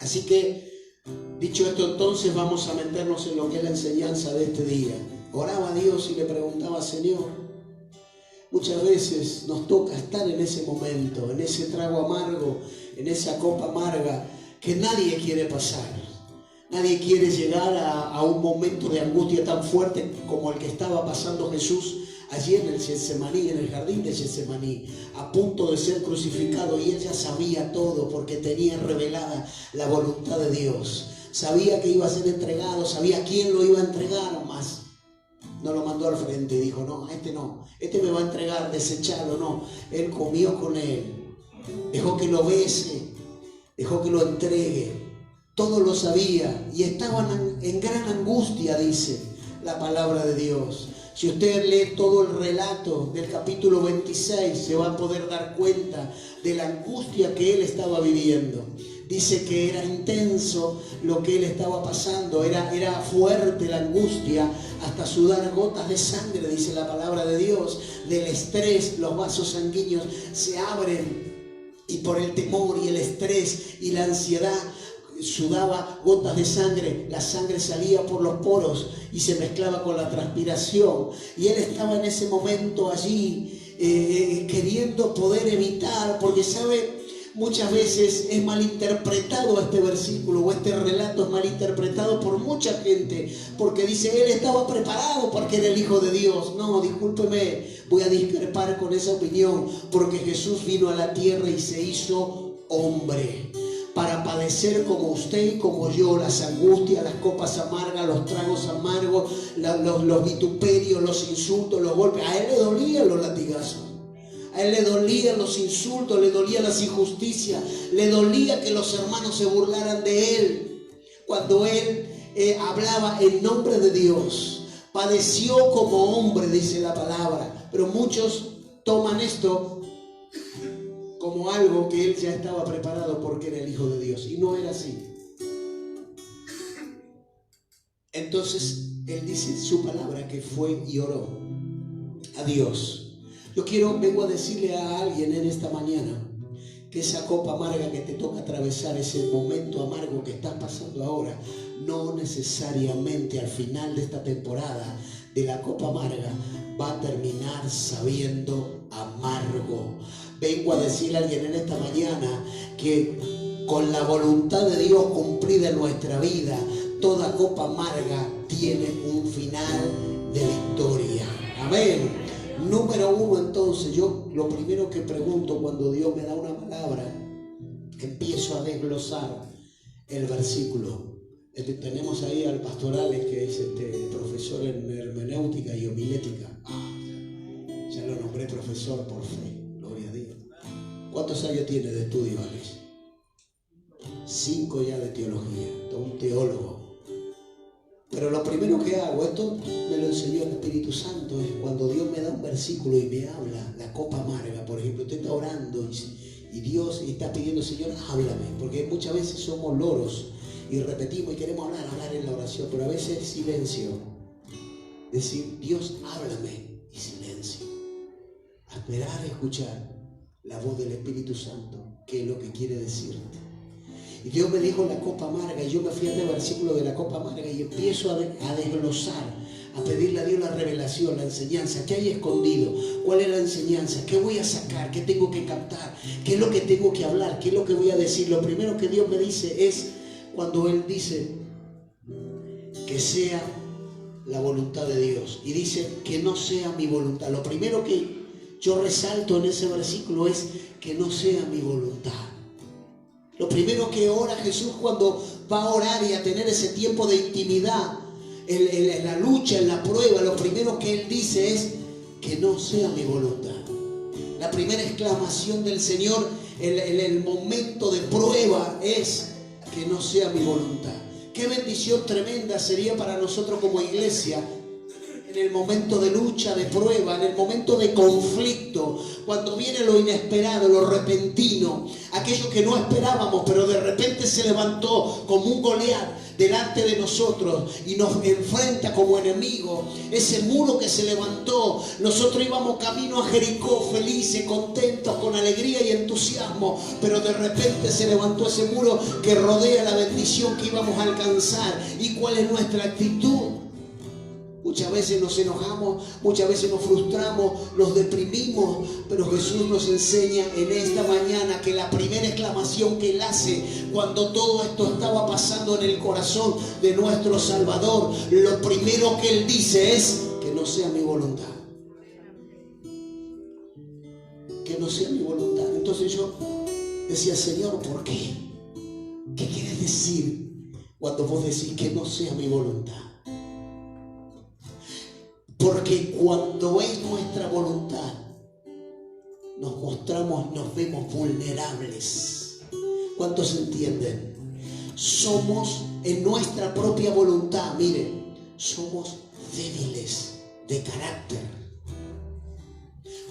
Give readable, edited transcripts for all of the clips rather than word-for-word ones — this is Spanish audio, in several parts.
Así que, dicho esto, entonces vamos a meternos en lo que es la enseñanza de este día. Oraba a Dios y le preguntaba: Señor, muchas veces nos toca estar en ese momento, en ese trago amargo, en esa copa amarga que nadie quiere pasar. Nadie quiere llegar a un momento de angustia tan fuerte como el que estaba pasando Jesús allí en el Getsemaní, en el jardín de Getsemaní, a punto de ser crucificado, y él ya sabía todo porque tenía revelada la voluntad de Dios. Sabía que iba a ser entregado, sabía quién lo iba a entregar, más no lo mandó al frente y dijo: no, este me va a entregar, desechado, no. Él comió con él, dejó que lo bese, dejó que lo entregue. Todo lo sabía y estaban en gran angustia, dice la palabra de Dios. Si usted lee todo el relato del capítulo 26, se va a poder dar cuenta de la angustia que él estaba viviendo. Dice que era intenso lo que él estaba pasando, era fuerte la angustia, hasta sudar gotas de sangre, dice la palabra de Dios. Del estrés, los vasos sanguíneos se abren, y por el temor y el estrés y la ansiedad sudaba gotas de sangre. La sangre salía por los poros y se mezclaba con la transpiración, y él estaba en ese momento allí queriendo poder evitar, porque sabe, muchas veces es malinterpretado este versículo, o este relato es malinterpretado por mucha gente, porque dice: él estaba preparado porque era el Hijo de Dios. No, discúlpeme, voy a discrepar con esa opinión, porque Jesús vino a la tierra y se hizo hombre para padecer como usted y como yo, las angustias, las copas amargas, los tragos amargos, los vituperios, los insultos, los golpes. A él le dolían los latigazos, a él le dolían los insultos, le dolían las injusticias, le dolía que los hermanos se burlaran de él. Cuando él hablaba en nombre de Dios, padeció como hombre, dice la palabra. Pero muchos toman esto como algo que él ya estaba preparado porque era el Hijo de Dios, y no era así. Entonces él dice su palabra que fue y oró a Dios. Vengo a decirle a alguien en esta mañana que esa copa amarga que te toca atravesar, ese momento amargo que estás pasando ahora, no necesariamente al final de esta temporada de la copa amarga va a terminar sabiendo amargo. Vengo a decirle a alguien en esta mañana que con la voluntad de Dios cumplida en nuestra vida, toda copa amarga tiene un final de victoria. Amén. Número uno, entonces, yo lo primero que pregunto cuando Dios me da una palabra, empiezo a desglosar el versículo. Tenemos ahí al Pastorales, que es profesor en hermenéutica y homilética. Ya lo nombré profesor por fe. Gloria a Dios. ¿Cuántos años tiene de estudio, Alex? 5 ya de teología, todo un teólogo. Pero lo primero que hago, esto me lo enseñó el Espíritu Santo, es cuando Dios me da un versículo y me habla, la copa amarga, por ejemplo, usted está orando y Dios está pidiendo: Señor, háblame, porque muchas veces somos loros y repetimos y queremos hablar en la oración, pero a veces es silencio. Decir: Dios, háblame, y silencio. Esperar a escuchar la voz del Espíritu Santo, qué es lo que quiere decirte. Y Dios me dijo la copa amarga, y yo me fui a este versículo de la copa amarga y empiezo a desglosar, a pedirle a Dios la revelación, la enseñanza. ¿Qué hay escondido? ¿Cuál es la enseñanza? ¿Qué voy a sacar? ¿Qué tengo que captar? ¿Qué es lo que tengo que hablar? ¿Qué es lo que voy a decir? Lo primero que Dios me dice es cuando Él dice que sea la voluntad de Dios, y dice que no sea mi voluntad. Lo primero que yo resalto en ese versículo es que no sea mi voluntad. Lo primero que ora Jesús cuando va a orar y a tener ese tiempo de intimidad, en la lucha, en la prueba, lo primero que Él dice es que no sea mi voluntad. La primera exclamación del Señor en el momento de prueba es que no sea mi voluntad. Qué bendición tremenda sería para nosotros como iglesia en en el momento de lucha, de prueba, en el momento de conflicto, cuando viene lo inesperado, lo repentino, aquello que no esperábamos, pero de repente se levantó como un Goliat delante de nosotros y nos enfrenta como enemigo. Ese muro que se levantó, nosotros íbamos camino a Jericó felices, contentos, con alegría y entusiasmo, pero de repente se levantó ese muro que rodea la bendición que íbamos a alcanzar. ¿Y cuál es nuestra actitud? Muchas veces nos enojamos, muchas veces nos frustramos, nos deprimimos, pero Jesús nos enseña en esta mañana que la primera exclamación que Él hace cuando todo esto estaba pasando en el corazón de nuestro Salvador, lo primero que Él dice es: que no sea mi voluntad. Que no sea mi voluntad. Entonces yo decía: Señor, ¿por qué? ¿Qué quieres decir cuando vos decís que no sea mi voluntad? Porque cuando es nuestra voluntad, nos mostramos, nos vemos vulnerables. ¿Cuántos entienden? Somos en nuestra propia voluntad, miren, somos débiles de carácter.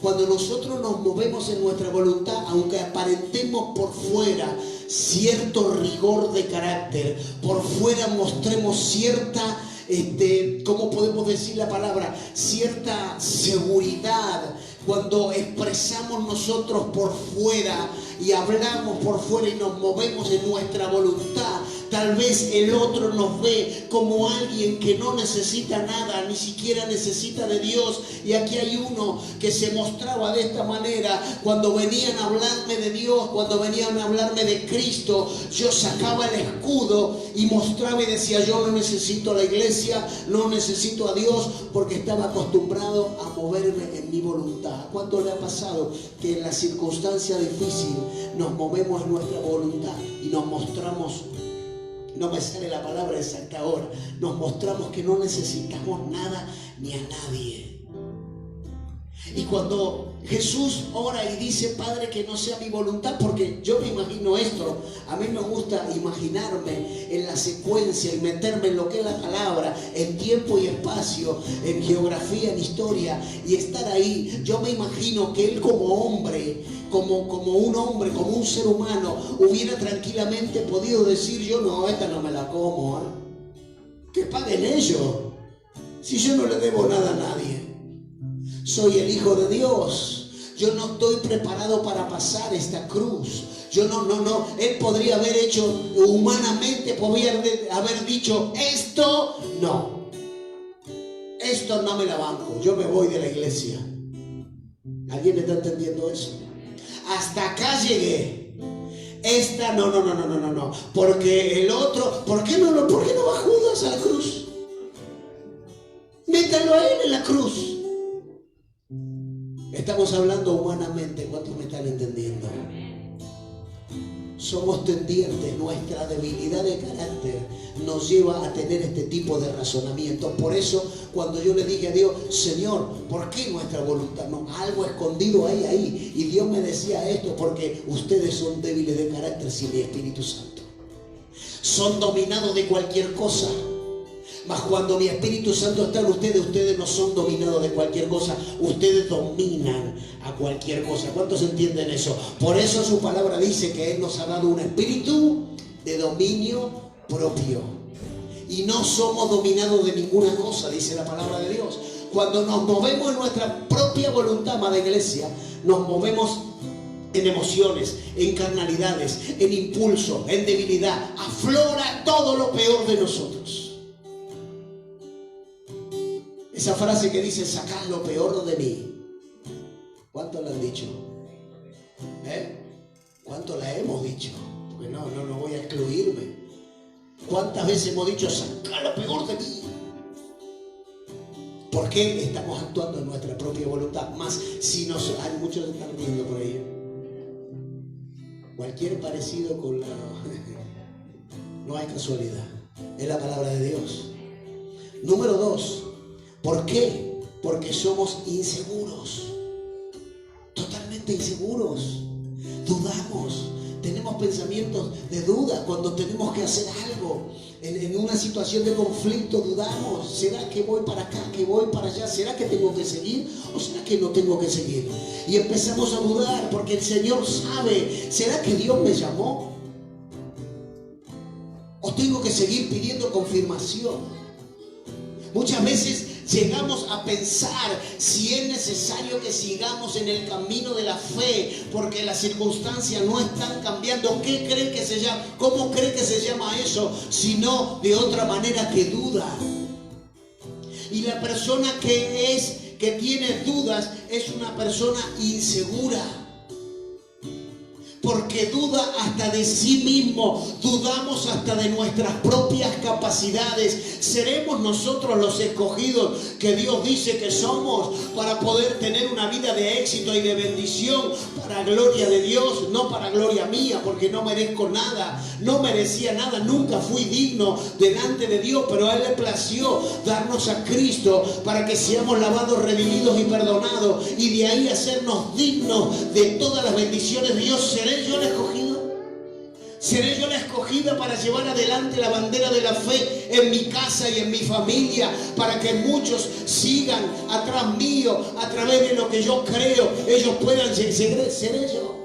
Cuando nosotros nos movemos en nuestra voluntad, aunque aparentemos por fuera cierto rigor de carácter, por fuera mostremos cierta ¿cómo podemos decir la palabra? Cierta seguridad. Cuando expresamos nosotros por fuera y hablamos por fuera y nos movemos en nuestra voluntad, tal vez el otro nos ve como alguien que no necesita nada, ni siquiera necesita de Dios. Y aquí hay uno que se mostraba de esta manera. Cuando venían a hablarme de Dios, cuando venían a hablarme de Cristo, yo sacaba el escudo y mostraba y decía: yo no necesito la iglesia, no necesito a Dios, porque estaba acostumbrado a moverme en mi voluntad. ¿Cuánto le ha pasado que en la circunstancia difícil nos movemos en nuestra voluntad y nos mostramos, no me sale la palabra exacta ahora, nos mostramos que no necesitamos nada ni a nadie? Y cuando Jesús ora y dice: Padre, que no sea mi voluntad, porque yo me imagino esto, a mí me gusta imaginarme en la secuencia y meterme en lo que es la palabra, en tiempo y espacio, en geografía, en historia, y estar ahí. Yo me imagino que Él como hombre, como un hombre, como un ser humano, hubiera tranquilamente podido decir: yo no, esta no me la como, que paguen ellos, si yo no le debo nada a nadie. Soy el Hijo de Dios. Yo no estoy preparado para pasar esta cruz. Yo no. Él podría haber hecho humanamente, podría haber dicho: esto no. Esto no me la banco. Yo me voy de la iglesia. ¿Alguien me está entendiendo eso? Hasta acá llegué. Esta no. Porque el otro, ¿por qué no va Judas a la cruz? Métalo a él en la cruz. Estamos hablando humanamente. ¿Cuántos me están entendiendo? Somos tendientes. Nuestra debilidad de carácter nos lleva a tener este tipo de razonamiento. Por eso, cuando yo le dije a Dios: Señor, ¿por qué nuestra voluntad? No, algo escondido ahí. Y Dios me decía esto: porque ustedes son débiles de carácter sin el Espíritu Santo. Son dominados de cualquier cosa. Mas cuando mi Espíritu Santo está en ustedes, ustedes no son dominados de cualquier cosa. Ustedes dominan a cualquier cosa. ¿Cuántos entienden eso? Por eso su palabra dice que Él nos ha dado un espíritu de dominio propio. Y no somos dominados de ninguna cosa, dice la palabra de Dios. Cuando nos movemos en nuestra propia voluntad, amada iglesia, nos movemos en emociones, en carnalidades, en impulso, en debilidad. Aflora todo lo peor de nosotros. Esa frase que dice: sacad lo peor de mí. ¿Cuánto la han dicho? ¿Cuánto la hemos dicho? Porque no voy a excluirme. ¿Cuántas veces hemos dicho: sacad lo peor de mí? ¿Por qué estamos actuando en nuestra propia voluntad? Más si hay muchos que están riendo por ahí. Cualquier parecido con la... No hay casualidad. Es la palabra de Dios. Número 2. ¿Por qué? Porque somos inseguros. Totalmente inseguros. Dudamos. Tenemos tenemos pensamientos de duda cuando tenemos que hacer algo. En una situación de conflicto dudamos. ¿Será que voy para acá, que voy para allá? ¿Será que tengo que seguir o será que no tengo que seguir? Y empezamos a dudar porque el Señor sabe. ¿Será que Dios me llamó? ¿O tengo que seguir pidiendo confirmación? Muchas veces llegamos a pensar si es necesario que sigamos en el camino de la fe porque las circunstancias no están cambiando. ¿Qué cree que se llama? ¿Cómo cree que se llama eso? Sino de otra manera que duda. Y la persona que tiene dudas es una persona insegura. Porque duda hasta de sí mismo, dudamos hasta de nuestras propias capacidades. ¿Seremos nosotros los escogidos que Dios dice que somos para poder tener una vida de éxito y de bendición para gloria de Dios? No para gloria mía, porque no merezco nada, no merecía nada, nunca fui digno delante de Dios, pero a Él le plació darnos a Cristo para que seamos lavados, redimidos y perdonados, y de ahí hacernos dignos de todas las bendiciones de Dios. ¿Seré yo el escogido? ¿Seré yo la escogida para llevar adelante la bandera de la fe en mi casa y en mi familia, para que muchos sigan atrás mío a través de lo que yo creo? Ellos puedan seguir. ¿Seré yo?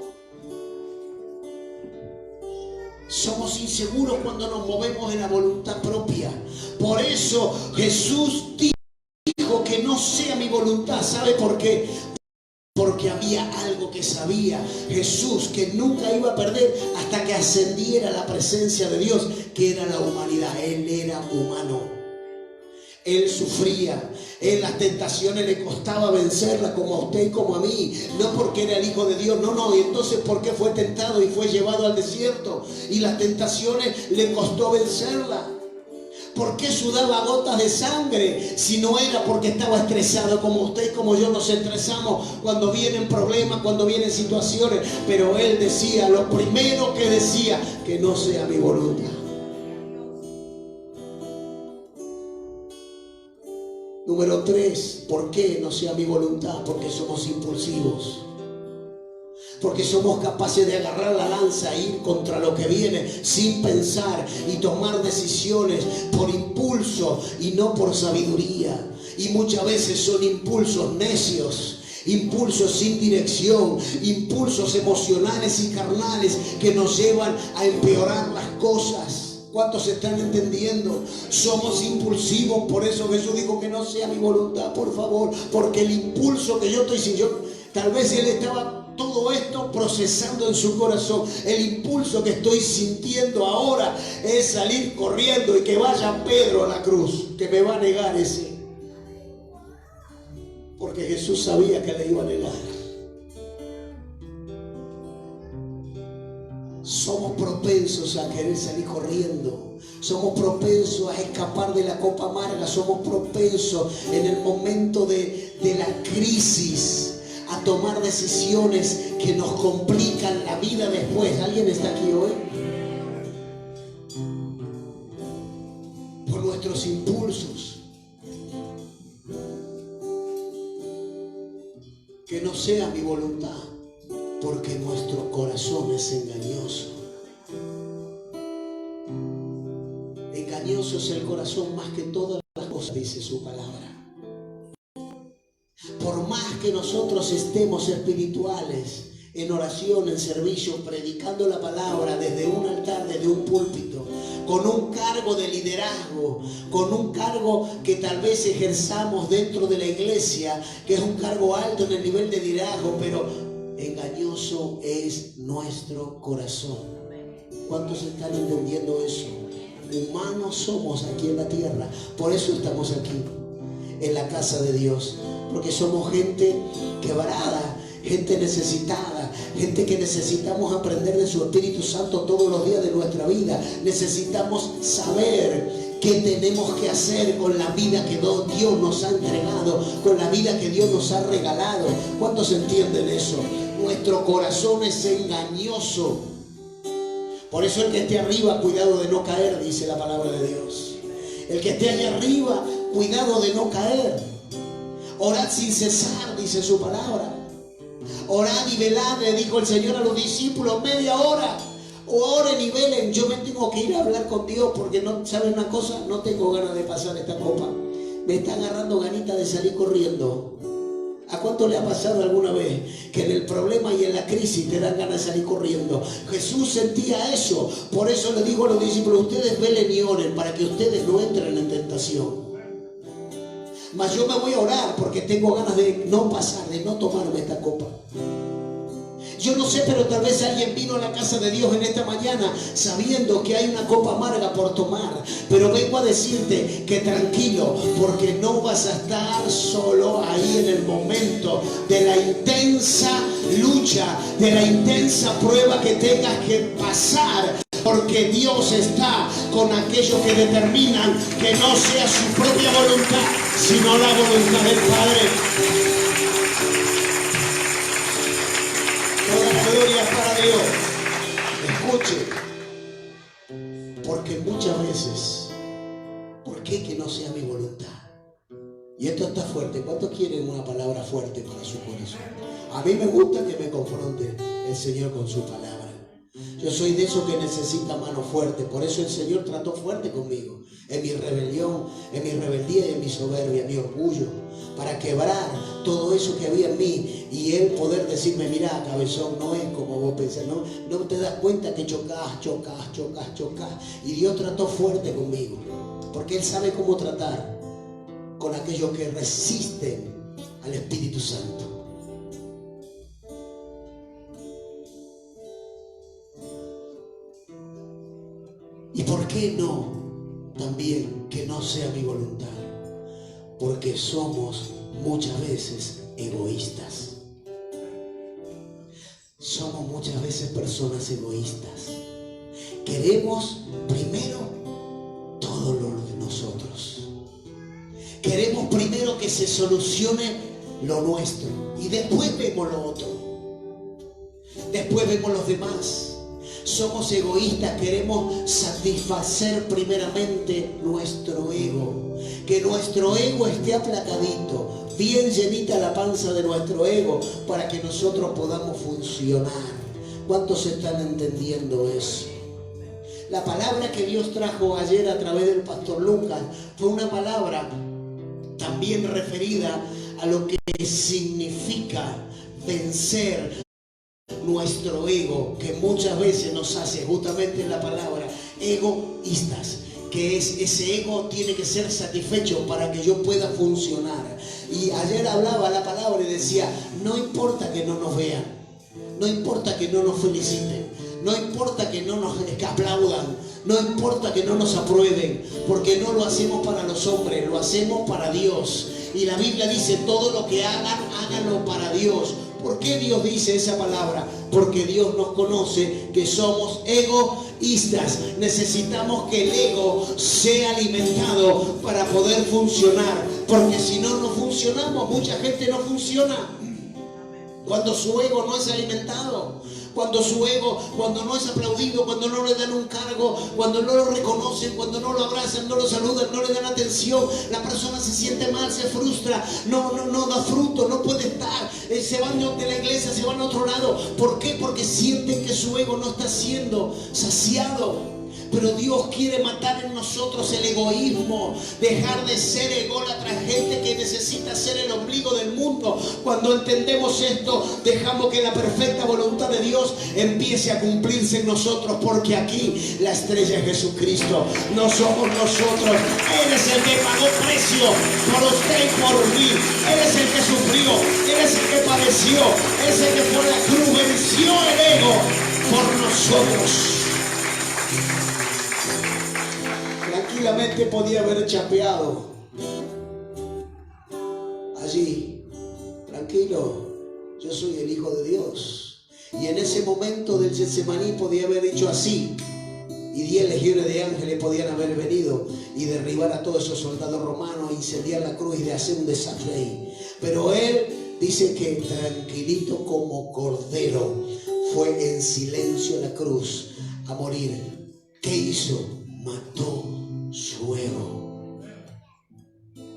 Somos inseguros cuando nos movemos en la voluntad propia. Por eso Jesús dijo que no sea mi voluntad. ¿Sabe por qué? Porque había algo que sabía Jesús que nunca iba a perder hasta que ascendiera a la presencia de Dios, que era la humanidad. Él era humano. Él sufría. En las tentaciones le costaba vencerla, como a usted y como a mí. No porque era el Hijo de Dios, no. Y entonces, ¿por qué fue tentado y fue llevado al desierto? Y las tentaciones le costó vencerla. ¿Por qué sudaba gotas de sangre? Si no era porque estaba estresado, como usted y como yo nos estresamos cuando vienen problemas, cuando vienen situaciones. Pero él decía, lo primero que decía, que no sea mi voluntad. Número 3, ¿por qué no sea mi voluntad? Porque somos impulsivos. Porque somos capaces de agarrar la lanza e ir contra lo que viene sin pensar y tomar decisiones por impulso y no por sabiduría. Y muchas veces son impulsos necios, impulsos sin dirección, impulsos emocionales y carnales que nos llevan a empeorar las cosas. ¿Cuántos están entendiendo? Somos impulsivos, por eso Jesús dijo que no sea mi voluntad, por favor, porque el impulso que yo estoy sintiendo, tal vez él estaba todo esto procesando en su corazón. El impulso que estoy sintiendo ahora es salir corriendo y que vaya Pedro a la cruz, que me va a negar ese. Porque Jesús sabía que le iba a negar. Somos propensos a querer salir corriendo. Somos propensos a escapar de la copa amarga. Somos propensos en el momento de la crisis a tomar decisiones que nos complican la vida después. ¿Alguien está aquí hoy? Por nuestros impulsos. Que no sea mi voluntad, porque nuestro corazón es engañoso. Engañoso es el corazón más que todas las cosas, dice su palabra. Por más que nosotros estemos espirituales, en oración, en servicio, predicando la palabra desde un altar, desde un púlpito, con un cargo de liderazgo, con un cargo que tal vez ejerzamos dentro de la iglesia, que es un cargo alto en el nivel de liderazgo, pero engañoso es nuestro corazón. ¿Cuántos están entendiendo eso? Humanos somos aquí en la tierra, por eso estamos aquí, en la casa de Dios, porque somos gente quebrada, gente necesitada, gente que necesitamos aprender de su Espíritu Santo todos los días de nuestra vida. Necesitamos saber qué tenemos que hacer con la vida que Dios nos ha entregado, con la vida que Dios nos ha regalado. ¿Cuántos entienden eso? Nuestro corazón es engañoso. Por eso el que esté arriba, cuidado de no caer, dice la palabra de Dios. El que esté allá arriba, cuidado de no caer. Orad sin cesar, dice su palabra. Orad y velad, le dijo el Señor a los discípulos, media hora. oren y velen. Yo me tengo que ir a hablar con Dios porque no, ¿saben una cosa? No tengo ganas de pasar esta copa. Me está agarrando ganita de salir corriendo. ¿A cuánto le ha pasado alguna vez que en el problema y en la crisis te dan ganas de salir corriendo? Jesús sentía eso. Por eso le digo a los discípulos, ustedes velen y oren para que ustedes no entren en tentación. Mas yo me voy a orar porque tengo ganas de no pasar, de no tomarme esta copa. Yo no sé, pero tal vez alguien vino a la casa de Dios en esta mañana sabiendo que hay una copa amarga por tomar. Pero vengo a decirte que tranquilo, porque no vas a estar solo ahí en el momento de la intensa lucha, de la intensa prueba que tengas que pasar. Porque Dios está con aquellos que determinan que no sea su propia voluntad, sino la voluntad del Padre. Toda la gloria es para Dios. Escuche, porque muchas veces, ¿por qué que no sea mi voluntad? Y esto está fuerte. ¿Cuántos quieren una palabra fuerte para su corazón? A mí me gusta que me confronte el Señor con su palabra. Yo soy de esos que necesita mano fuerte. Por eso el Señor trató fuerte conmigo. En mi rebelión, en mi rebeldía y en mi soberbia, en mi orgullo. Para quebrar todo eso que había en mí. Y Él poder decirme, mira, cabezón, no es como vos pensás. No te das cuenta que chocás. Y Dios trató fuerte conmigo. Porque Él sabe cómo tratar con aquellos que resisten al Espíritu Santo. ¿Y por qué no? También que no sea mi voluntad. Porque somos muchas veces egoístas. Somos muchas veces personas egoístas. Queremos primero todo lo de nosotros. Queremos primero que se solucione lo nuestro. Y después vemos lo otro. Después vemos los demás. Somos egoístas, queremos satisfacer primeramente nuestro ego. Que nuestro ego esté aplacadito, bien llenita la panza de nuestro ego, para que nosotros podamos funcionar. ¿Cuántos están entendiendo eso? La palabra que Dios trajo ayer a través del pastor Lucas fue una palabra también referida a lo que significa vencer nuestro ego, que muchas veces nos hace, justamente en la palabra, egoístas. Que es ese ego tiene que ser satisfecho para que yo pueda funcionar. Y ayer hablaba la palabra y decía, no importa que no nos vean, no importa que no nos feliciten, no importa que no nos aplaudan, no importa que no nos aprueben, porque no lo hacemos para los hombres, lo hacemos para Dios. Y la Biblia dice, todo lo que hagan, háganlo para Dios. ¿Por qué Dios dice esa palabra? Porque Dios nos conoce que somos egoístas. Necesitamos que el ego sea alimentado para poder funcionar. Porque si no, no funcionamos. Mucha gente no funciona cuando su ego no es alimentado. Cuando su ego, cuando no es aplaudido, cuando no le dan un cargo, cuando no lo reconocen, cuando no lo abrazan, no lo saludan, no le dan atención, la persona se siente mal, se frustra, no da fruto, no puede estar, se van de la iglesia, se van a otro lado. ¿Por qué? Porque sienten que su ego no está siendo saciado. Pero Dios quiere matar en nosotros el egoísmo, dejar de ser ególatra, gente que necesita ser el ombligo del mundo. Cuando entendemos esto, dejamos que la perfecta voluntad de Dios empiece a cumplirse en nosotros, porque aquí la estrella es Jesucristo, no somos nosotros. Él es el que pagó precio por usted y por mí. Él es el que sufrió, Él es el que padeció, Él es el que por la cruz venció el ego por nosotros. Tranquilamente podía haber chapeado allí, tranquilo, yo soy el Hijo de Dios. Y en ese momento del Getsemaní podía haber dicho así, y 10 legiones de ángeles podían haber venido y derribar a todos esos soldados romanos, incendiar la cruz y de hacer un desastre ahí. Pero él dice que tranquilito como cordero fue en silencio a la cruz a morir. ¿Qué hizo? Mató su ego,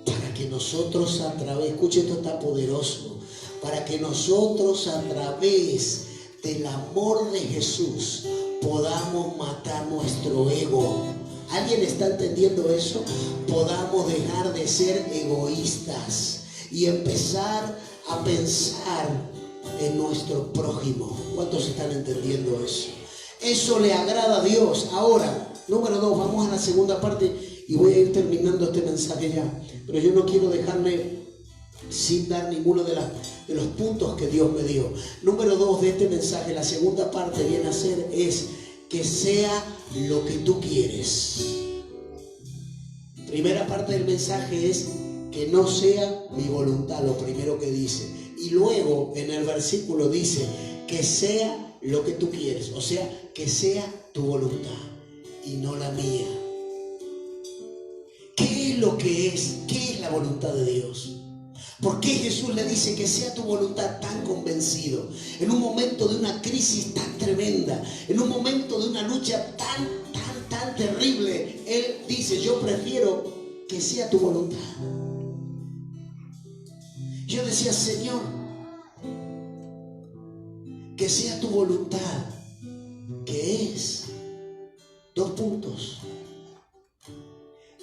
para que nosotros a través, escuche, esto está poderoso, para que nosotros a través del amor de Jesús podamos matar nuestro ego. ¿Alguien está entendiendo eso? Podamos dejar de ser egoístas y empezar a pensar en nuestro prójimo. ¿Cuántos están entendiendo eso? Eso le agrada a Dios. Ahora, número 2, vamos a la segunda parte y voy a ir terminando este mensaje ya. Pero yo no quiero dejarme sin dar ninguno de los puntos que Dios me dio. Número 2 de este mensaje, la segunda parte viene a ser es que sea lo que tú quieres. Primera parte del mensaje es que no sea mi voluntad, lo primero que dice. Y luego en el versículo dice que sea lo que tú quieres, o sea, que sea tu voluntad y no la mía. ¿Qué es lo que es? ¿Qué es la voluntad de Dios? ¿Por qué Jesús le dice que sea tu voluntad tan convencido? En un momento de una crisis tan tremenda, en un momento de una lucha tan terrible, Él dice, yo prefiero que sea tu voluntad. Yo decía, Señor, que sea tu voluntad, que es, 2 puntos,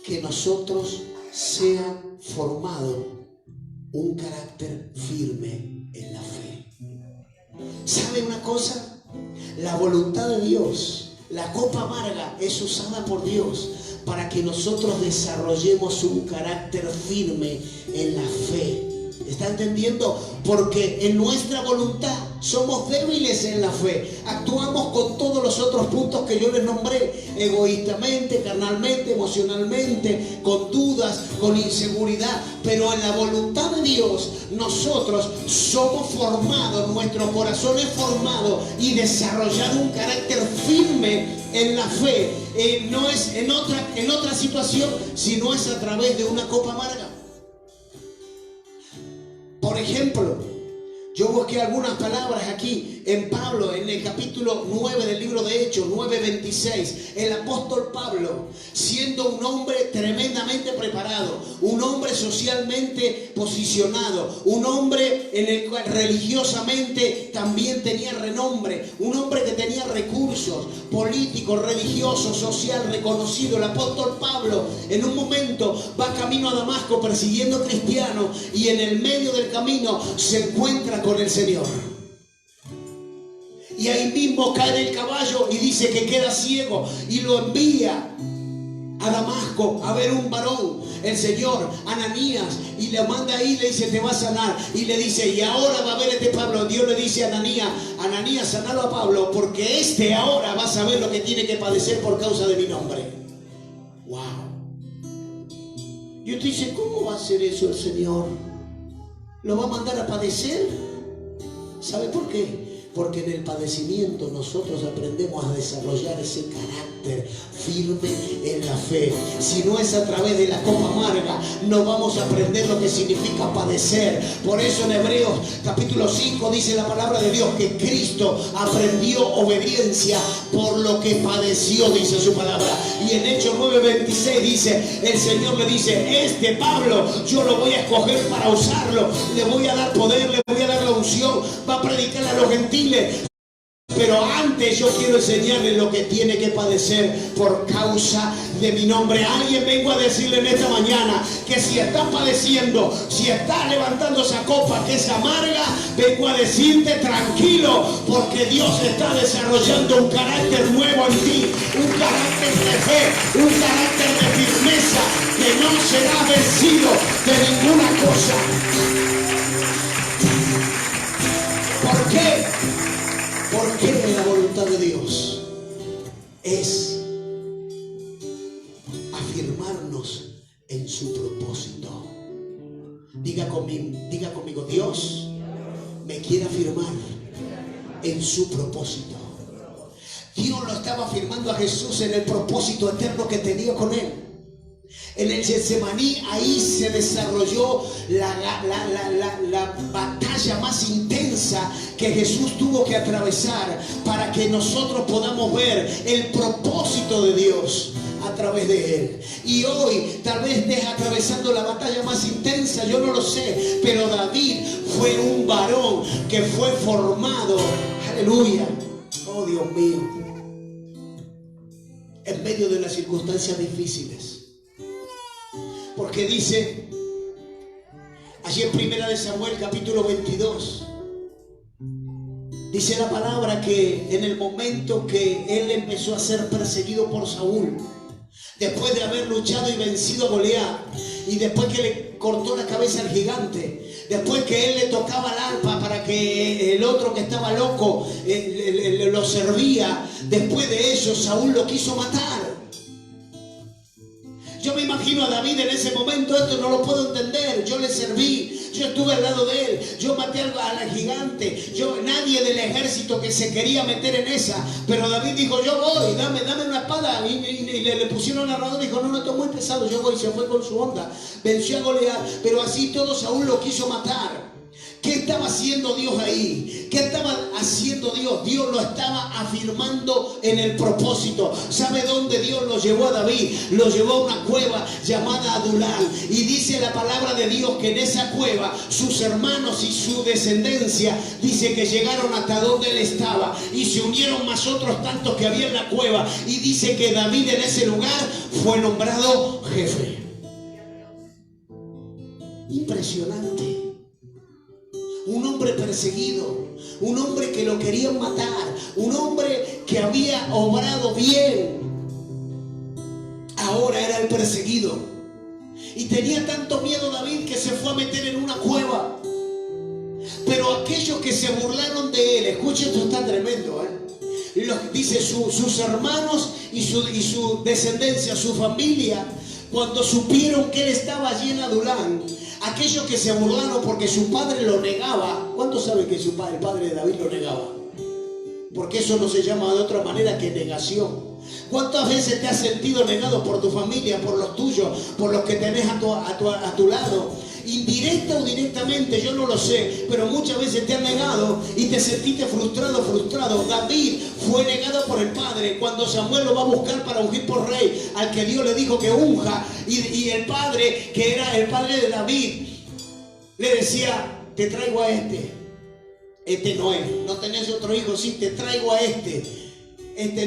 que nosotros sea formado un carácter firme en la fe. ¿Sabe una cosa? La voluntad de Dios, la copa amarga, es usada por Dios para que nosotros desarrollemos un carácter firme en la fe. ¿Está entendiendo? Porque en nuestra voluntad somos débiles en la fe. Actuamos con todos los otros puntos que yo les nombré. Egoístamente, carnalmente, emocionalmente, con dudas, con inseguridad. Pero en la voluntad de Dios nosotros somos formados, nuestro corazón es formado y desarrollado un carácter firme en la fe. No es en otra situación, sino es a través de una copa amarga. Por ejemplo, yo busqué algunas palabras aquí en Pablo, en el capítulo 9 del libro de Hechos, 9:26. El apóstol Pablo, siendo un hombre tremendamente preparado, un hombre socialmente posicionado, un hombre en el cual religiosamente también tenía renombre, un hombre que tenía recursos políticos, religiosos, social, reconocido. El apóstol Pablo en un momento va camino a Damasco persiguiendo cristianos y en el medio del camino se encuentra con el Señor. Y ahí mismo cae del caballo y dice que queda ciego y lo envía a Damasco a ver un varón, el Señor, Ananías, y le manda ahí, le dice, te va a sanar. Y le dice, y ahora va a ver este Pablo. Dios le dice a Ananías, sanalo a Pablo, porque este ahora va a saber lo que tiene que padecer por causa de mi nombre. Wow. Y usted dice, ¿cómo va a hacer eso el Señor? ¿Lo va a mandar a padecer? ¿Sabe por qué? Porque en el padecimiento nosotros aprendemos a desarrollar ese carácter firme en la fe. Si no es a través de la copa amarga, no vamos a aprender lo que significa padecer. Por eso en Hebreos capítulo 5 dice la palabra de Dios que Cristo aprendió obediencia por lo que padeció, dice su palabra. Y en Hechos 9:26 dice, el Señor le dice, este Pablo yo lo voy a escoger para usarlo, le voy a dar poder, le voy a dar la unción, va a predicar a los gentiles. Pero antes yo quiero enseñarle lo que tiene que padecer por causa de mi nombre. Alguien vengo a decirle en esta mañana que si está padeciendo, si está levantando esa copa que es amarga, vengo a decirte tranquilo, porque Dios está desarrollando un carácter nuevo en ti, un carácter de fe, un carácter de firmeza que no será vencido de ninguna cosa. ¿Por qué? Porque la voluntad de Dios es afirmarnos en su propósito. Diga conmigo, Dios me quiere afirmar en su propósito. Dios lo estaba afirmando a Jesús en el propósito eterno que tenía con él. En el Getsemaní, ahí se desarrolló la batalla más intensa que Jesús tuvo que atravesar para que nosotros podamos ver el propósito de Dios a través de él. Y hoy tal vez estés atravesando la batalla más intensa, yo no lo sé, pero David fue un varón que fue formado, aleluya, oh Dios mío, en medio de las circunstancias difíciles. Porque dice allí en 1 Samuel capítulo 22, dice la palabra que en el momento que él empezó a ser perseguido por Saúl, después de haber luchado y vencido a Goliat, y después que le cortó la cabeza al gigante, después que él le tocaba el arpa para que el otro que estaba loco lo servía, después de eso Saúl lo quiso matar. Yo me imagino a David en ese momento, esto no lo puedo entender, yo le serví, yo estuve al lado de él, yo maté al gigante, nadie del ejército que se quería meter en esa, pero David dijo, yo voy, dame una espada, y le pusieron la armadura y dijo, no, esto es muy pesado, yo voy, se fue con su onda, venció a Goliat, pero así todo Saúl lo quiso matar. ¿Qué estaba haciendo Dios ahí? ¿Qué estaba haciendo Dios? Dios lo estaba afirmando en el propósito. ¿Sabe dónde Dios lo llevó a David? Lo llevó a una cueva llamada Adulam. Y dice la palabra de Dios que en esa cueva sus hermanos y su descendencia, dice que llegaron hasta donde él estaba. Y se unieron más otros tantos que había en la cueva. Y dice que David en ese lugar fue nombrado jefe. Impresionante. Un hombre perseguido, un hombre que lo querían matar, un hombre que había obrado bien, ahora era el perseguido. Y tenía tanto miedo David que se fue a meter en una cueva. Pero aquellos que se burlaron de él, escuchen, esto está tremendo, dice sus hermanos y su descendencia, su familia, cuando supieron que él estaba allí en Adulam, aquellos que se burlaron porque su padre lo negaba. ¿Cuántos saben que el padre de David lo negaba? Porque eso no se llama de otra manera que negación. ¿Cuántas veces te has sentido negado por tu familia, por los tuyos, por los que tenés a tu lado? Indirecta o directamente, yo no lo sé, pero muchas veces te han negado y te sentiste frustrado. David fue negado por el padre cuando Samuel lo va a buscar para ungir por rey, al que Dios le dijo que unja, y el padre, que era el padre de David, le decía, te traigo a este no es. No tenés otro hijo, sí, te traigo a este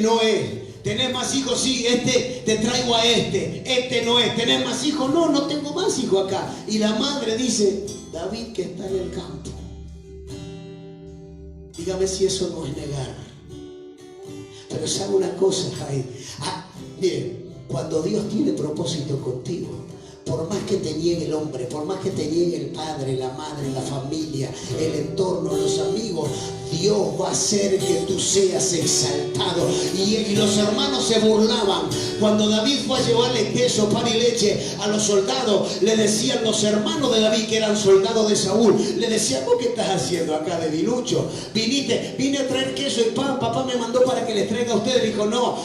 no es. ¿Tenés más hijos? Sí, te traigo a este no es. ¿Tenés más hijos? No tengo más hijos acá. Y la madre dice, David que está en el campo. Dígame si eso no es negar. Pero sabe una cosa, Jair. Bien, cuando Dios tiene propósito contigo, por más que te niegue el hombre, por más que te niegue el padre, la madre, la familia, el entorno, los amigos, Dios va a hacer que tú seas exaltado. Y los hermanos se burlaban. Cuando David fue a llevarle queso, pan y leche a los soldados, le decían los hermanos de David, que eran soldados de Saúl, le decían, ¿vos qué estás haciendo acá de dilucho? Vine a traer queso y pan, papá me mandó para que les traiga a ustedes. Dijo, no,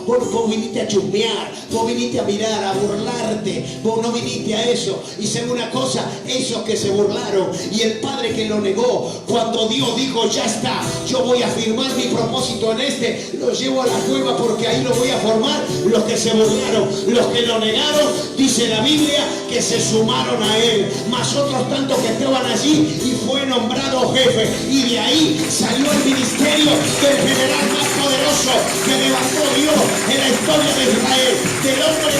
vos viniste a chusmear, vos viniste a mirar, a burlarte, vos no viniste a eso. Y sé una cosa, esos que se burlaron y el padre que lo negó, cuando Dios dijo, ya está, yo voy a firmar mi propósito en lo llevo a la cueva porque ahí lo voy a formar. Los que se burlaron, los que lo negaron, dice la Biblia que se sumaron a él, más otros tantos que estaban allí, y fue nombrado jefe. Y de ahí salió el ministerio del general más poderoso que levantó Dios en la historia de Israel, del hombre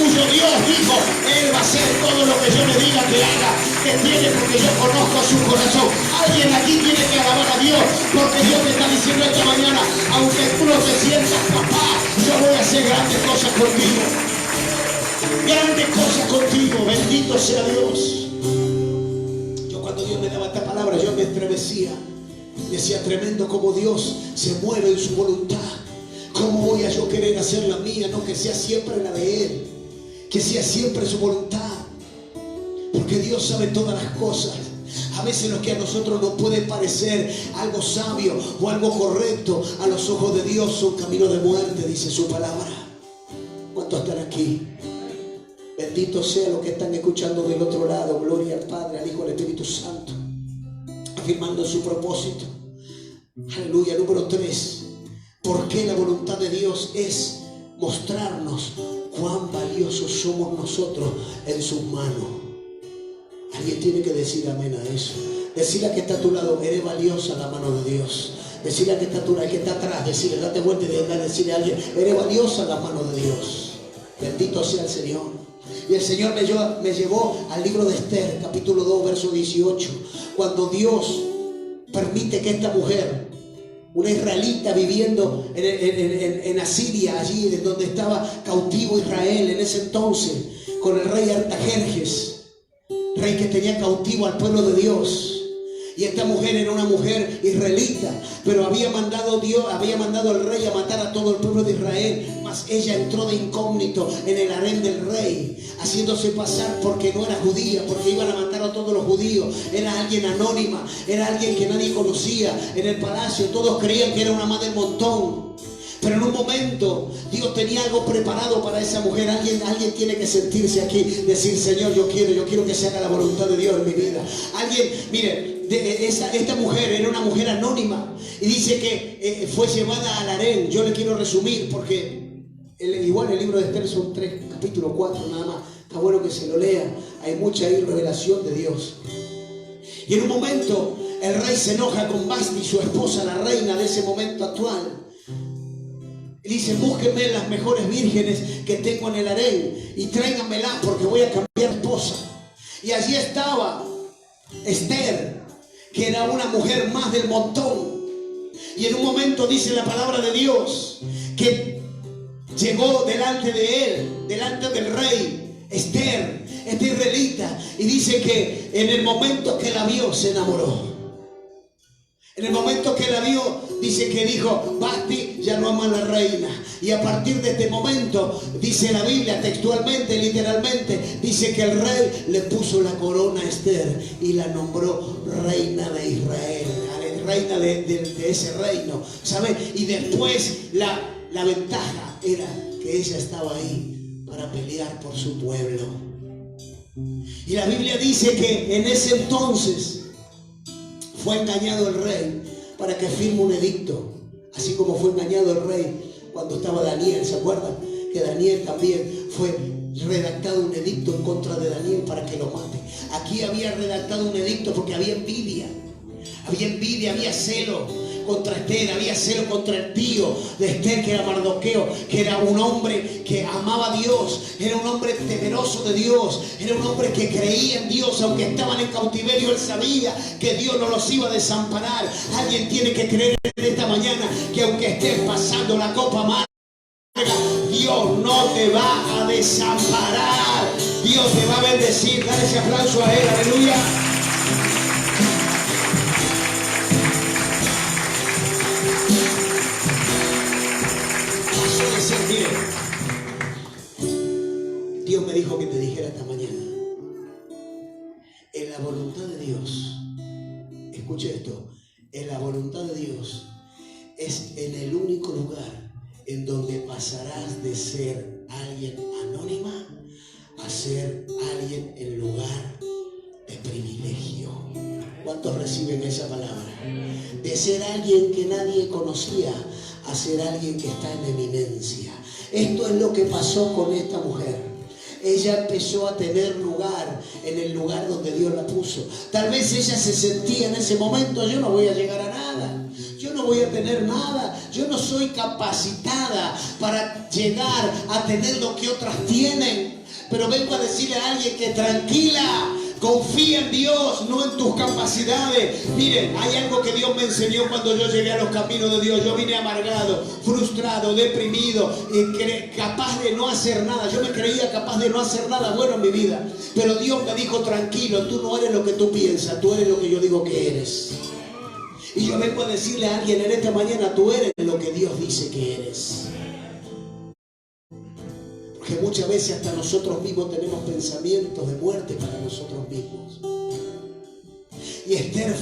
cuyo Dios dijo, él va a hacer todo lo que yo le diga que haga, que tiene, porque yo conozco su corazón. Alguien aquí tiene que alabar a Dios, porque Dios te está diciendo esta mañana, aunque tú no te sientas capaz, yo voy a hacer grandes cosas contigo. Grandes cosas contigo, bendito sea Dios. Yo cuando Dios me daba esta palabra, yo me estremecía. Decía, tremendo como Dios se mueve en su voluntad. ¿Cómo voy a yo querer hacer la mía? No, que sea siempre la de Él, que sea siempre su voluntad, porque Dios sabe todas las cosas. A veces lo que a nosotros nos puede parecer algo sabio o algo correcto, a los ojos de Dios son caminos de muerte, dice su palabra. ¿Cuántos están aquí? Bendito sea los que están escuchando del otro lado. Gloria al Padre, al Hijo, al Espíritu Santo, afirmando su propósito. Aleluya. Número 3. ¿Por qué la voluntad de Dios es mostrarnos cuán valiosos somos nosotros en sus manos? Alguien tiene que decir amén a eso. Decirle a que está a tu lado, eres valiosa en la mano de Dios. Decirle al que está, al que está atrás, decirle, date vuelta y decirle a alguien, eres valiosa en las manos de Dios. Bendito sea el Señor. Y el Señor me llevó al libro de Esther, capítulo 2, verso 18. Cuando Dios permite que esta mujer, una israelita viviendo en Asiria, allí donde estaba cautivo Israel en ese entonces, con el rey Artajerjes, rey que tenía cautivo al pueblo de Dios. Y esta mujer era una mujer israelita, pero había mandado el rey a matar a todo el pueblo de Israel. Mas ella entró de incógnito en el harén del rey, haciéndose pasar porque no era judía, porque iban a matar a todos los judíos. Era alguien anónima, era alguien que nadie conocía en el palacio. Todos creían que era una más del montón. Pero en un momento Dios tenía algo preparado para esa mujer. Alguien tiene que sentirse aquí, decir, Señor, yo quiero que se haga la voluntad de Dios en mi vida. Alguien, mire, esta mujer era una mujer anónima y dice que fue llevada al harén. Yo le quiero resumir porque igual el libro de Esther son 3 capítulos, 4 nada más. Está bueno que se lo lea. Hay mucha ahí revelación de Dios. Y en un momento el rey se enoja con Vasti, su esposa, la reina de ese momento actual. Y dice, búsquenme las mejores vírgenes que tengo en el harén y tráiganmelas porque voy a cambiar esposa. Y allí estaba Esther, que era una mujer más del montón. Y en un momento dice la palabra de Dios que llegó delante de él, delante del rey, Esther, esta israelita, y dice que en el momento que la vio se enamoró. En el momento que la vio, dice que dijo, Vasti ya no ama a la reina. Y a partir de este momento, dice la Biblia textualmente, literalmente, dice que el rey le puso la corona a Esther y la nombró reina de Israel, reina de ese reino, ¿sabe? Y después la ventaja era que ella estaba ahí para pelear por su pueblo. Y la Biblia dice que en ese entonces fue engañado el rey para que firme un edicto, así como fue engañado el rey cuando estaba Daniel. ¿Se acuerdan? Que Daniel también fue redactado un edicto en contra de Daniel para que lo mate. Aquí había redactado un edicto porque había envidia, había celo contra Esther, había celo contra el tío de Esther, que era Mardoqueo, que era un hombre que amaba a Dios, era un hombre temeroso de Dios, era un hombre que creía en Dios. Aunque estaban en cautiverio, él sabía que Dios no los iba a desamparar. Alguien tiene que creer en esta mañana que aunque estés pasando la copa amarga, Dios no te va a desamparar, Dios te va a bendecir. Dale ese aplauso a él, aleluya. Dios me dijo que te dijera esta mañana, en la voluntad de Dios, escuche esto, en la voluntad de Dios es en el único lugar en donde pasarás de ser alguien anónima a ser alguien en lugar de privilegio. ¿Cuántos reciben esa palabra? De ser alguien que nadie conocía a ser alguien que está en eminencia. Esto es lo que pasó con esta mujer. Ella empezó a tener lugar en el lugar donde Dios la puso. Tal vez ella se sentía en ese momento, yo no voy a llegar a nada, yo no voy a tener nada, yo no soy capacitada para llegar a tener lo que otras tienen. Pero vengo a decirle a alguien que tranquila, confía en Dios, no en tus capacidades. Miren, hay algo que Dios me enseñó cuando yo llegué a los caminos de Dios. Yo vine amargado, frustrado, deprimido, capaz de no hacer nada. Yo me creía capaz de no hacer nada bueno en mi vida. Pero Dios me dijo, tranquilo, tú no eres lo que tú piensas, tú eres lo que yo digo que eres. Y yo vengo a decirle a alguien en esta mañana, tú eres lo que Dios dice que eres. Porque muchas veces hasta nosotros mismos tenemos pensamientos de muerte para nosotros mismos. Y Esther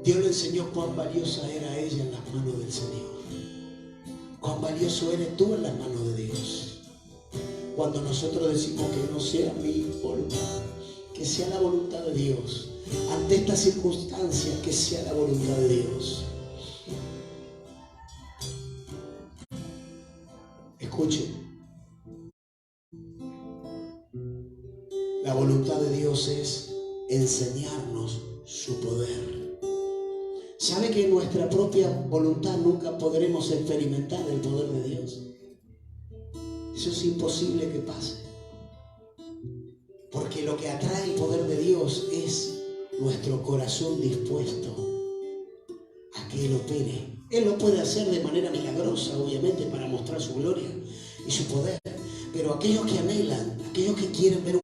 Dios le enseñó cuán valiosa era ella en las manos del Señor. Cuán valioso eres tú en las manos de Dios. Cuando nosotros decimos que no sea mi voluntad, que sea la voluntad de Dios. Ante estas circunstancias, que sea la voluntad de Dios. Escuchen, la voluntad de Dios es enseñarnos su poder. ¿Sabe que en nuestra propia voluntad nunca podremos experimentar el poder de Dios? Eso es imposible que pase. Porque lo que atrae el poder de Dios es nuestro corazón dispuesto a que Él opere. Él lo puede hacer de manera milagrosa, obviamente, para mostrar su gloria y su poder. Pero aquellos que anhelan, aquellos que quieren ver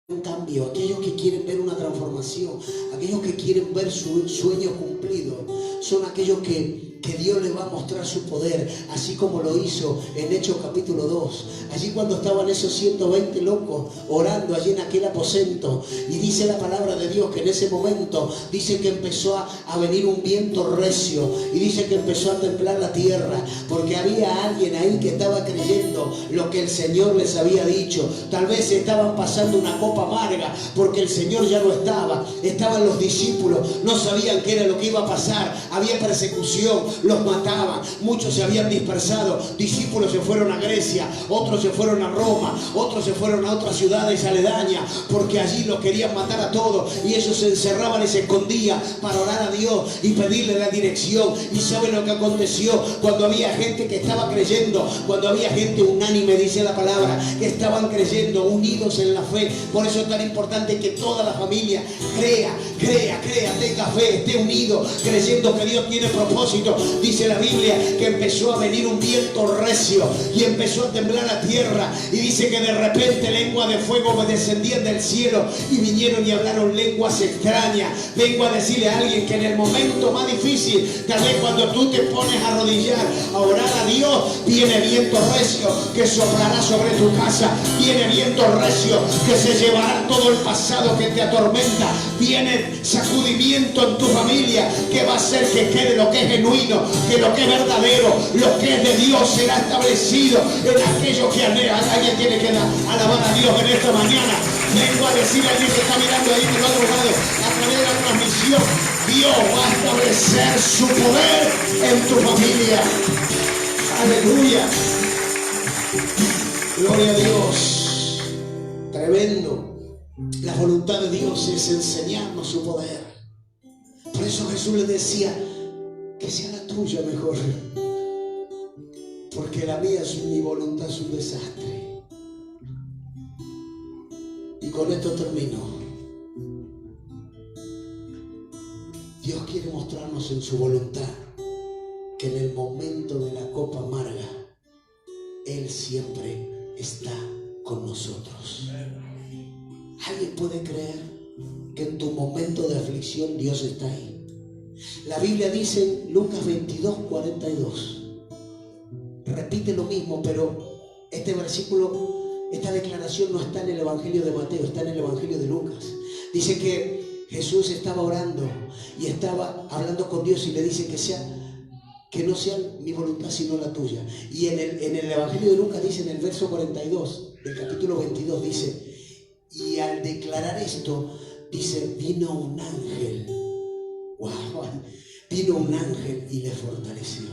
un cambio, aquellos que quieren ver una transformación, aquellos que quieren ver su sueño cumplido, son aquellos que Dios les va a mostrar su poder, así como lo hizo en Hechos capítulo 2. Allí cuando estaban esos 120 locos orando allí en aquel aposento, y dice la palabra de Dios que en ese momento dice que empezó a venir un viento recio, y dice que empezó a temblar la tierra, porque había alguien ahí que estaba creyendo lo que el Señor les había dicho. Tal vez estaban pasando una copa amarga porque el Señor ya no estaba. Estaban los discípulos, no sabían qué era lo que iba a pasar. Había persecución, los mataban, muchos se habían dispersado. Discípulos se fueron a Grecia, otros se fueron a Roma, otros se fueron a otras ciudades aledañas, porque allí los querían matar a todos, y ellos se encerraban y se escondían para orar a Dios y pedirle la dirección. Y saben lo que aconteció cuando había gente que estaba creyendo, cuando había gente unánime, dice la palabra, que estaban creyendo, unidos en la fe. Por eso es tan importante que toda la familia crea, tenga fe, esté unido, creyendo que Dios tiene propósito. Dice la Biblia que empezó a venir un viento recio y empezó a temblar la tierra, y dice que de repente lenguas de fuego descendían del cielo y vinieron y hablaron lenguas extrañas. Vengo a decirle a alguien que en el momento más difícil, tal vez cuando tú te pones a arrodillar, a orar a Dios, viene viento recio que soplará sobre tu casa, viene viento recio que se llevará todo el pasado que te atormenta, viene sacudimiento en tu familia que va a hacer que quede lo que es genuino, que lo que es verdadero, lo que es de Dios será establecido en aquellos que anhelan. Alguien tiene que alabar a Dios en esta mañana. Vengo a decir a alguien que está mirando ahí por otro lado a través de la transmisión: Dios va a establecer su poder en tu familia. Aleluya. Gloria a Dios. Tremendo. La voluntad de Dios es enseñarnos su poder. Por eso Jesús le decía: que sea la tuya mejor, porque la mía, mi voluntad es un desastre. Y con esto termino. Dios quiere mostrarnos en su voluntad que en el momento de la copa amarga Él siempre está con nosotros. ¿Alguien puede creer que en tu momento de aflicción Dios está ahí? La Biblia dice en Lucas 22:42, repite lo mismo, pero este versículo, esta declaración no está en el Evangelio de Mateo, está en el Evangelio de Lucas. Dice que Jesús estaba orando y estaba hablando con Dios, y le dice que no sea mi voluntad sino la tuya. Y en el Evangelio de Lucas dice, en el verso 42 del capítulo 22, dice: y al declarar esto, dice, vino un ángel. Wow, vino un ángel y le fortaleció.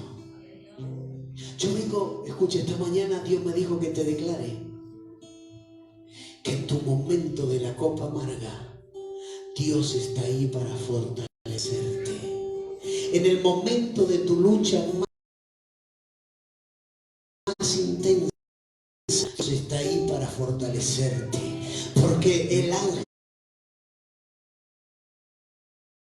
Yo vengo, escucha, esta mañana Dios me dijo que te declare que en tu momento de la copa amarga, Dios está ahí para fortalecerte. En el momento de tu lucha más intensa, Dios está ahí para fortalecerte. Porque el ángel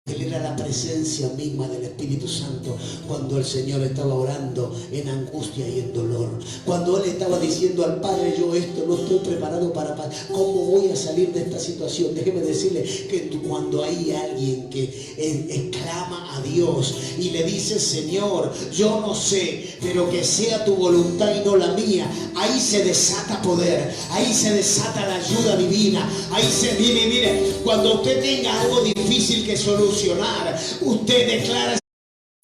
era la presencia misma del Espíritu Santo cuando el Señor estaba orando en angustia y en dolor. Cuando Él estaba diciendo al Padre: yo esto no estoy preparado para, ¿cómo voy a salir de esta situación? Déjeme decirle que cuando hay alguien que clama a Dios y le dice: Señor, yo no sé, pero que sea tu voluntad y no la mía, ahí se desata poder, ahí se desata la ayuda divina, ahí se mire, cuando usted tenga algo difícil que solucionar, usted declara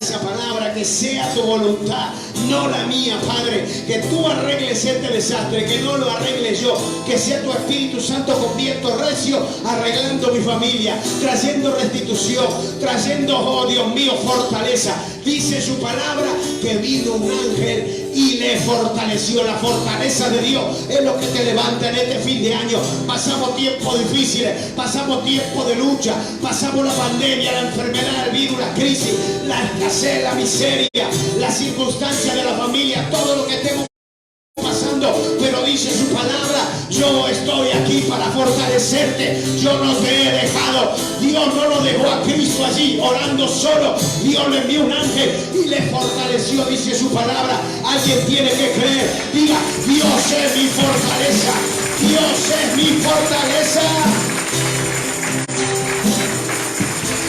esa palabra: que sea tu voluntad, no la mía, Padre. Que tú arregles este desastre, que no lo arregle yo. Que sea tu Espíritu Santo con viento recio arreglando mi familia, trayendo restitución, trayendo, oh Dios mío, fortaleza. Dice su palabra que vino un ángel y le fortaleció. La fortaleza de Dios es lo que te levanta en este fin de año. Pasamos tiempos difíciles, pasamos tiempos de lucha, pasamos la pandemia, la enfermedad, el virus, la crisis, la escasez, la miseria, las circunstancias de la familia, todo lo que estemos pasando, pero dice su palabra: yo estoy aquí para fortalecerte, yo no te he dejado. Dios no lo dejó a Cristo allí orando solo, Dios le envió un ángel y le fortaleció, dice su palabra. Alguien tiene que creer, diga: Dios es mi fortaleza, Dios es mi fortaleza.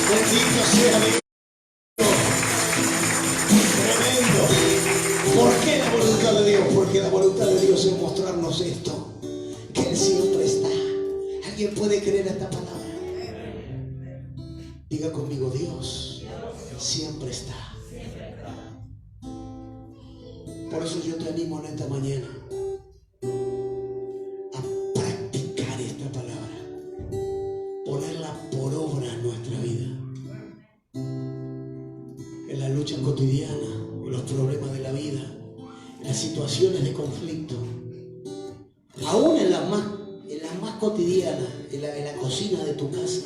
Bendito sea Dios. ¿Por qué la voluntad de Dios? Porque la voluntad de Dios es mostrarnos esto, que Él siempre está. ¿Alguien puede creer esta palabra? Diga conmigo: Dios siempre está. Por eso yo te animo en esta mañana a practicar esta palabra, ponerla por obra en nuestra vida, en la lucha cotidiana, en los problemas de la vida, en las situaciones de conflicto, aún en las más cotidianas, en la cocina de tu casa.